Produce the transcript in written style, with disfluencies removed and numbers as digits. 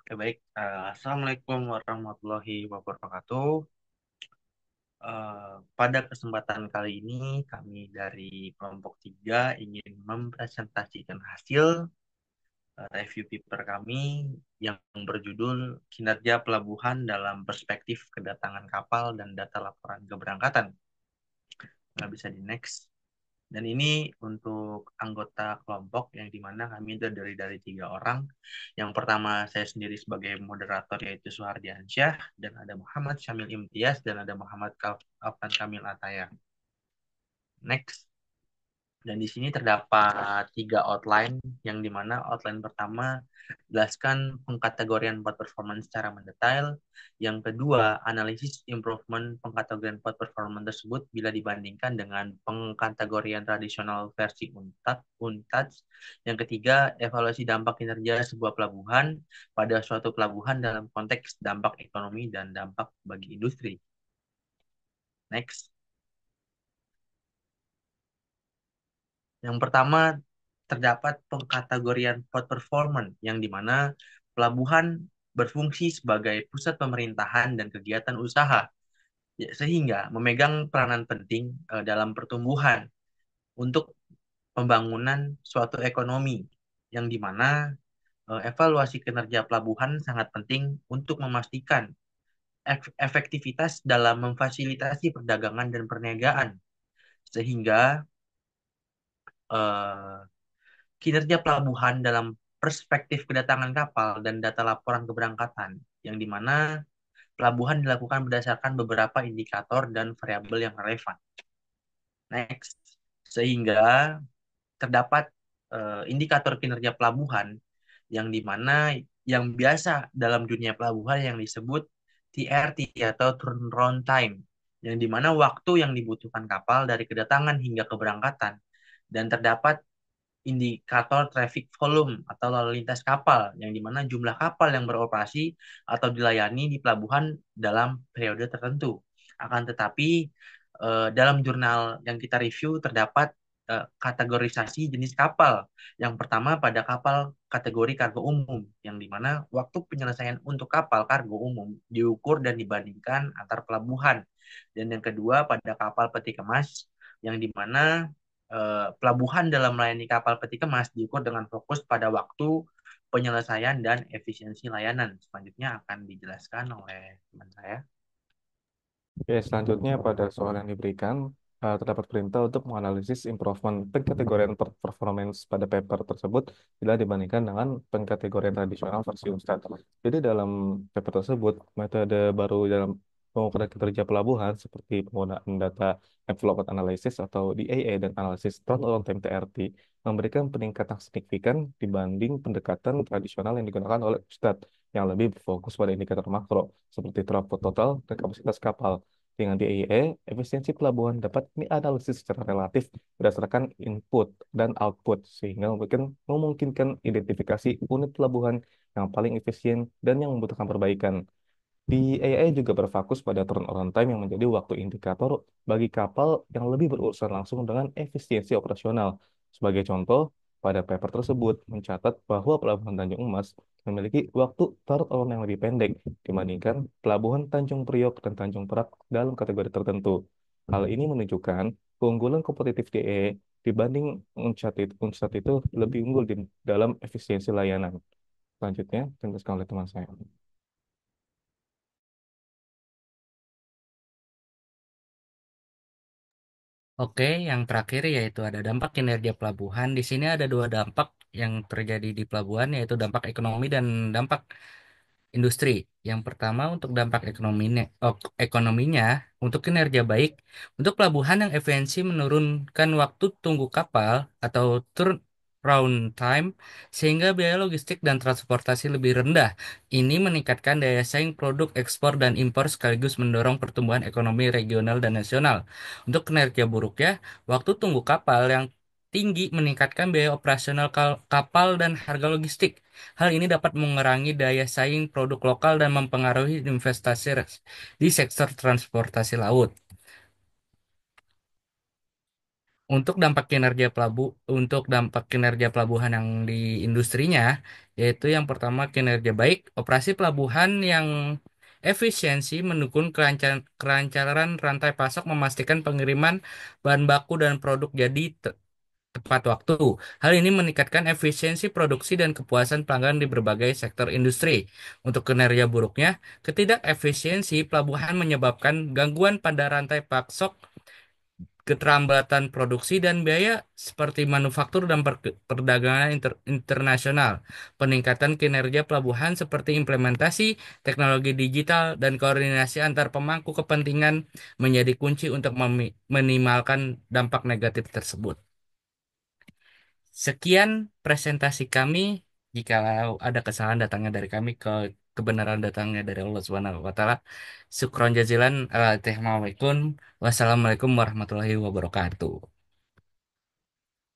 Oke, baik. Assalamualaikum warahmatullahi wabarakatuh. Pada kesempatan kali ini, kami dari kelompok 3 ingin mempresentasikan hasil review paper kami yang berjudul Kinerja Pelabuhan dalam Perspektif Kedatangan Kapal dan Data Laporan Keberangkatan. Nggak bisa di next. Dan ini untuk anggota kelompok yang dimana kami terdiri dari 3 orang. Yang pertama saya sendiri sebagai moderator yaitu Suhardiansyah, dan ada Muhammad Syamil Imtiaz, dan ada Muhammad Afan Kamil Ataya. Next. Dan di sini terdapat 3 outline, yang dimana outline pertama jelaskan pengkategorian pot performance secara mendetail. Yang kedua, analisis improvement pengkategorian pot performance tersebut bila dibandingkan dengan pengkategorian tradisional versi UNTADS. Yang ketiga, evaluasi dampak kinerja sebuah pelabuhan pada suatu pelabuhan dalam konteks dampak ekonomi dan dampak bagi industri. Next. Yang pertama, terdapat pengkategorian port performance, yang dimana pelabuhan berfungsi sebagai pusat pemerintahan dan kegiatan usaha, sehingga memegang peranan penting dalam pertumbuhan untuk pembangunan suatu ekonomi, yang dimana evaluasi kinerja pelabuhan sangat penting untuk memastikan efektivitas dalam memfasilitasi perdagangan dan perniagaan, sehingga eh, kinerja pelabuhan dalam perspektif kedatangan kapal dan data laporan keberangkatan, yang dimana pelabuhan dilakukan berdasarkan beberapa indikator dan variabel yang relevan. Next, sehingga terdapat indikator kinerja pelabuhan yang dimana yang biasa dalam dunia pelabuhan yang disebut TRT atau turnaround time, yang dimana waktu yang dibutuhkan kapal dari kedatangan hingga keberangkatan, dan terdapat indikator traffic volume atau lalu lintas kapal, yang dimana jumlah kapal yang beroperasi atau dilayani di pelabuhan dalam periode tertentu. Akan tetapi dalam jurnal yang kita review terdapat kategorisasi jenis kapal. Yang pertama pada kapal kategori kargo umum, yang dimana waktu penyelesaian untuk kapal kargo umum diukur dan dibandingkan antar pelabuhan. Dan yang kedua pada kapal peti kemas, yang dimana pelabuhan dalam melayani kapal peti kemas diukur dengan fokus pada waktu penyelesaian dan efisiensi layanan. Selanjutnya akan dijelaskan oleh teman saya. Oke, selanjutnya pada soal yang diberikan, terdapat perintah untuk menganalisis improvement pengkategorian performance pada paper tersebut bila dibandingkan dengan pengkategorian tradisional versi Ustad. Jadi dalam paper tersebut, metode baru dalam pengukuran kinerja pelabuhan seperti penggunaan data enveloped analysis atau DAA dan analisis turnaround time TRT memberikan peningkatan signifikan dibanding pendekatan tradisional yang digunakan oleh Ustad yang lebih berfokus pada indikator makro seperti throughput total dan kapasitas kapal. Dengan DIE, efisiensi pelabuhan dapat dianalisis secara relatif berdasarkan input dan output, sehingga memungkinkan identifikasi unit pelabuhan yang paling efisien dan yang membutuhkan perbaikan. Di AI juga berfokus pada turnaround time yang menjadi waktu indikator bagi kapal yang lebih berurusan langsung dengan efisiensi operasional. Sebagai contoh, pada paper tersebut mencatat bahwa Pelabuhan Tanjung Emas memiliki waktu turnaround yang lebih pendek dibandingkan Pelabuhan Tanjung Priok dan Tanjung Perak dalam kategori tertentu. Hal ini menunjukkan keunggulan kompetitif DE dibanding Unsat itu lebih unggul di dalam efisiensi layanan. Selanjutnya, dijelaskan oleh teman saya. Oke, yang terakhir yaitu ada dampak kinerja pelabuhan. Di sini ada dua dampak yang terjadi di pelabuhan, yaitu dampak ekonomi dan dampak industri. Yang pertama untuk dampak ekonominya, untuk kinerja baik, untuk pelabuhan yang efisiensi menurunkan waktu tunggu kapal atau turnaround time, sehingga biaya logistik dan transportasi lebih rendah. Ini meningkatkan daya saing produk ekspor dan impor sekaligus mendorong pertumbuhan ekonomi regional dan nasional. Untuk kinerja buruknya, waktu tunggu kapal yang tinggi meningkatkan biaya operasional kapal dan harga logistik. Hal ini dapat mengurangi daya saing produk lokal dan mempengaruhi investasi di sektor transportasi laut. Untuk dampak kinerja pelabuhan yang di industrinya, yaitu yang pertama kinerja baik, operasi pelabuhan yang efisiensi mendukung kelancaran rantai pasok, memastikan pengiriman bahan baku dan produk jadi tepat waktu. Hal ini meningkatkan efisiensi produksi dan kepuasan pelanggan di berbagai sektor industri. Untuk kinerja buruknya, ketidakefisiensi pelabuhan menyebabkan gangguan pada rantai pasok, keterlambatan produksi dan biaya seperti manufaktur dan perdagangan internasional. Peningkatan kinerja pelabuhan seperti implementasi teknologi digital dan koordinasi antar pemangku kepentingan menjadi kunci untuk minimalkan dampak negatif tersebut. Sekian presentasi kami. Jika ada kesalahan datangnya dari kami, kebenaran datangnya dari Allah Subhanahu wa taala. Syukron jazilan. Wassalamualaikum warahmatullahi wabarakatuh.